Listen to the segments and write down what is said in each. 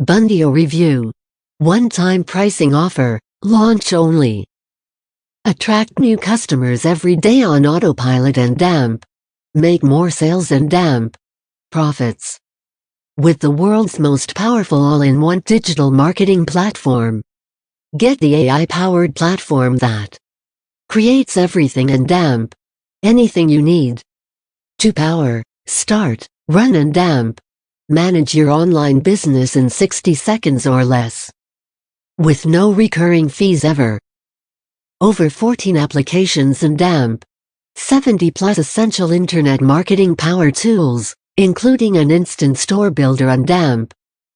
Bundio Review. One-time pricing offer, launch only. Attract new customers every day on autopilot and damp. Make more sales and damp profits. With the world's most powerful all-in-one digital marketing platform. Get the AI-powered platform that creates everything and damp anything you need to power, start, run and damp. Manage your online business in 60 seconds or less. With no recurring fees ever. Over 14 applications and damp 70 plus essential internet marketing power tools, including an instant store builder and damp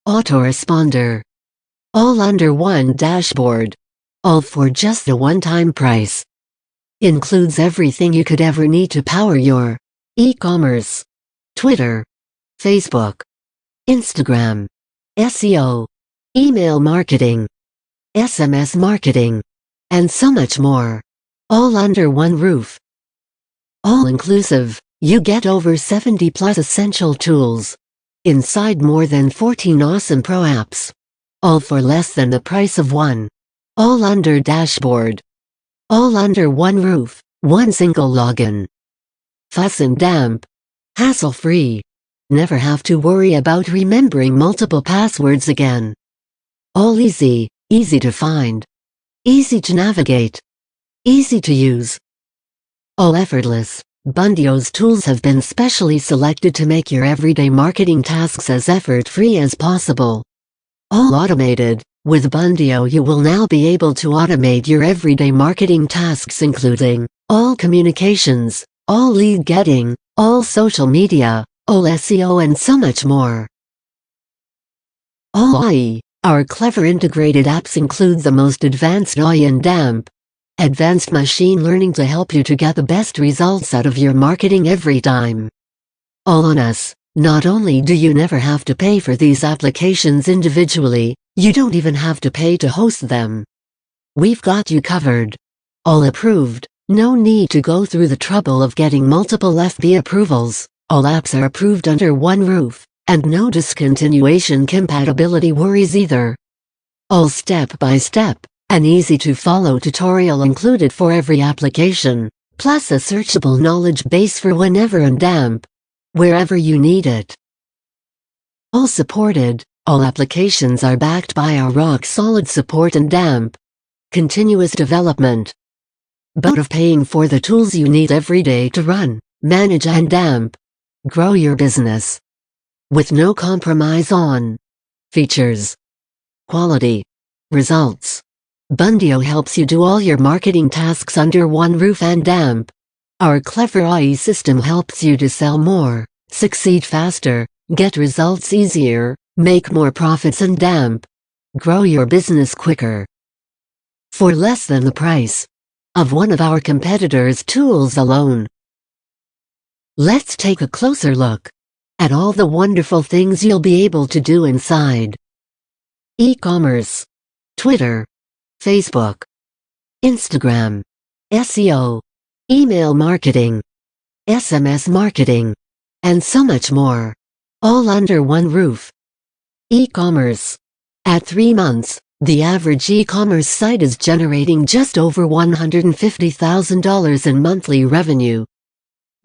autoresponder. All under one dashboard. All for just a one-time price. Includes everything you could ever need to power your e-commerce, Twitter, Facebook, Instagram, SEO, email marketing, SMS marketing, and so much more. All under one roof. All inclusive, you get over 70 plus essential tools. Inside more than 14 awesome pro apps. All for less than the price of one. All under dashboard. All under one roof, one single login. Fuss and damp. Hassle-free. Never have to worry about remembering multiple passwords again. All easy, easy to find. Easy to navigate. Easy to use. All effortless. Bundio's tools have been specially selected to make your everyday marketing tasks as effort-free as possible. All automated. With Bundio you will now be able to automate your everyday marketing tasks including all communications, all lead getting, all social media, all SEO and so much more. All AI. Our clever integrated apps include the most advanced AI and damp advanced machine learning to help you to get the best results out of your marketing every time. All on us. Not only do you never have to pay for these applications individually, you don't even have to pay to host them. We've got you covered. All approved. No need to go through the trouble of getting multiple FB approvals. All apps are approved under one roof, and no discontinuation compatibility worries either. All step-by-step, an easy-to-follow tutorial included for every application, plus a searchable knowledge base for whenever and damp, wherever you need it. All supported, all applications are backed by our rock-solid support and damp continuous development. But of paying for the tools you need every day to run, manage and damp grow your business. With no compromise on features, quality, results. Bundio helps you do all your marketing tasks under one roof and damp. Our clever AI system helps you to sell more, succeed faster, get results easier, make more profits and damp grow your business quicker. For less than the price of one of our competitors' tools alone. Let's take a closer look at all the wonderful things you'll be able to do inside e-commerce, Twitter, Facebook, Instagram, SEO, email marketing, SMS marketing, and so much more, all under one roof. E-commerce. At 3 months, the average e-commerce site is generating just over $150,000 in monthly revenue.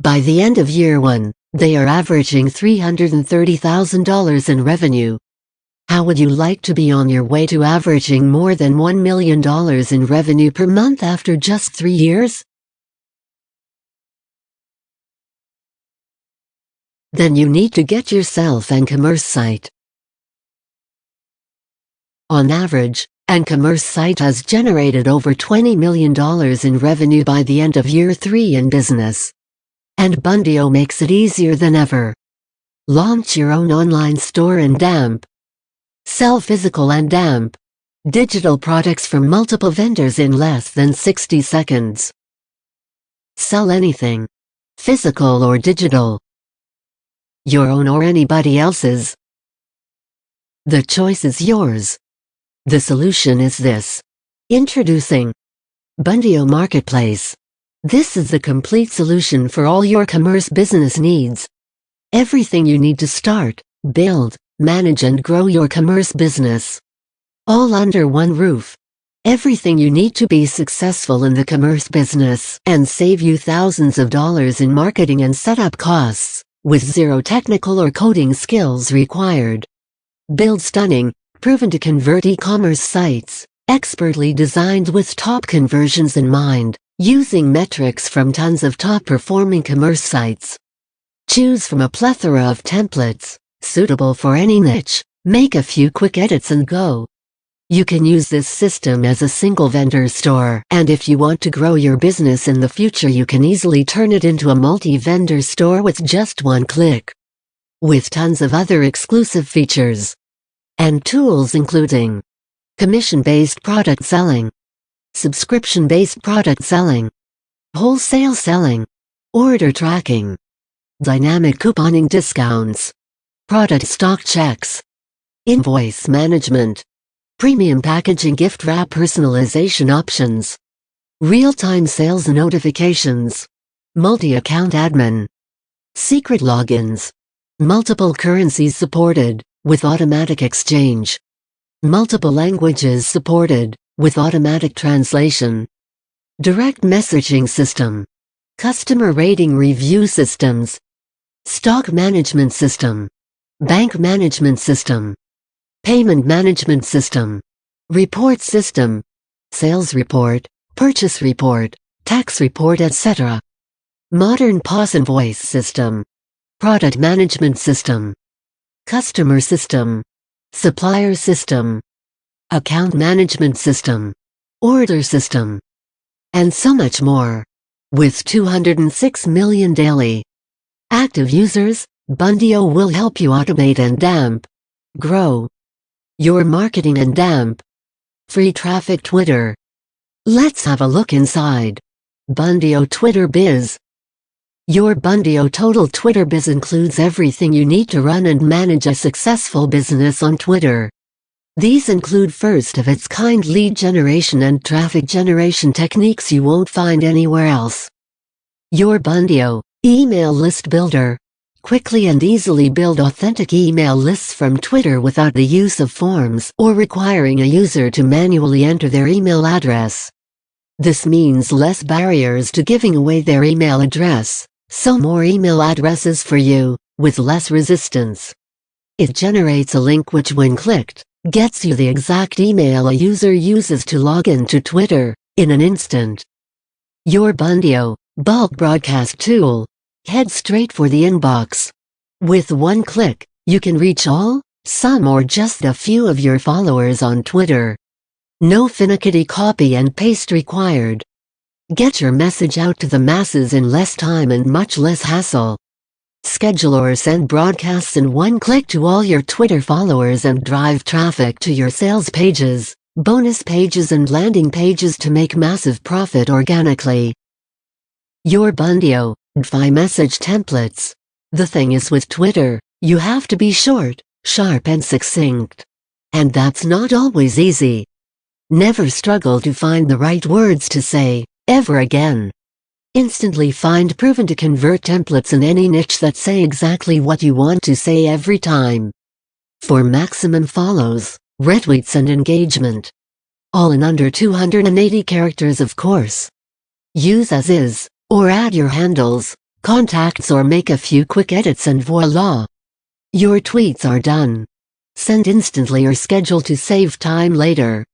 By the end of year 1, they are averaging $330,000 in revenue. How would you like to be on your way to averaging more than $1 million in revenue per month after just 3 years? Then you need to get yourself an e-commerce site. On average, an e-commerce site has generated over $20 million in revenue by the end of year 3 in business. And Bundio makes it easier than ever. Launch your own online store and damp. Sell physical and damp digital products from multiple vendors in less than 60 seconds. Sell anything, physical or digital. Your own or anybody else's. The choice is yours. The solution is this. Introducing Bundio Marketplace. This is the complete solution for all your commerce business needs. Everything you need to start, build, manage and grow your commerce business. All under one roof. Everything you need to be successful in the commerce business and save you thousands of dollars in marketing and setup costs, with zero technical or coding skills required. Build stunning, proven to convert e-commerce sites, expertly designed with top conversions in mind, using metrics from tons of top-performing commerce sites. Choose from a plethora of templates, suitable for any niche. Make a few quick edits and go. You can use this system as a single vendor store, and if you want to grow your business in the future, you can easily turn it into a multi-vendor store with just one click. With tons of other exclusive features and tools including commission-based product selling, subscription-based product selling, wholesale selling, order tracking, dynamic couponing discounts, product stock checks, invoice management, premium packaging, gift wrap personalization options, real-time sales notifications, multi-account admin, secret logins, multiple currencies supported, with automatic exchange, multiple languages supported, with automatic translation, direct messaging system, customer rating review systems, stock management system, bank management system, payment management system, report system, sales report, purchase report, tax report, etc. Modern POS invoice system, product management system, customer system, supplier system, account management system, order system, and so much more. With 206 million daily active users, Bundio will help you automate and grow your marketing and free traffic. Twitter. Let's have a look inside Bundio Twitter Biz. Your Bundio Total Twitter Biz includes everything you need to run and manage a successful business on Twitter. These include first-of-its-kind lead generation and traffic generation techniques you won't find anywhere else. Your Bundio Email List Builder. Quickly and easily build authentic email lists from Twitter without the use of forms or requiring a user to manually enter their email address. This means less barriers to giving away their email address, so more email addresses for you, with less resistance. It generates a link which, when clicked, gets you the exact email a user uses to log in to Twitter, in an instant. Your Bundio Bulk Broadcast Tool. Head straight for the inbox. With one click, you can reach all, some, or just a few of your followers on Twitter. No finicky copy and paste required. Get your message out to the masses in less time and much less hassle. Schedule or send broadcasts in one click to all your Twitter followers and drive traffic to your sales pages, bonus pages, and landing pages to make massive profit organically. Your Bundio message templates. The thing is, with Twitter, you have to be short, sharp, and succinct. And that's not always easy. Never struggle to find the right words to say, ever again. Instantly find proven to convert templates in any niche that say exactly what you want to say every time. For maximum follows, retweets, and engagement. All in under 280 characters, of course. Use as is, or add your handles, contacts, or make a few quick edits, and voila! Your tweets are done. Send instantly or schedule to save time later.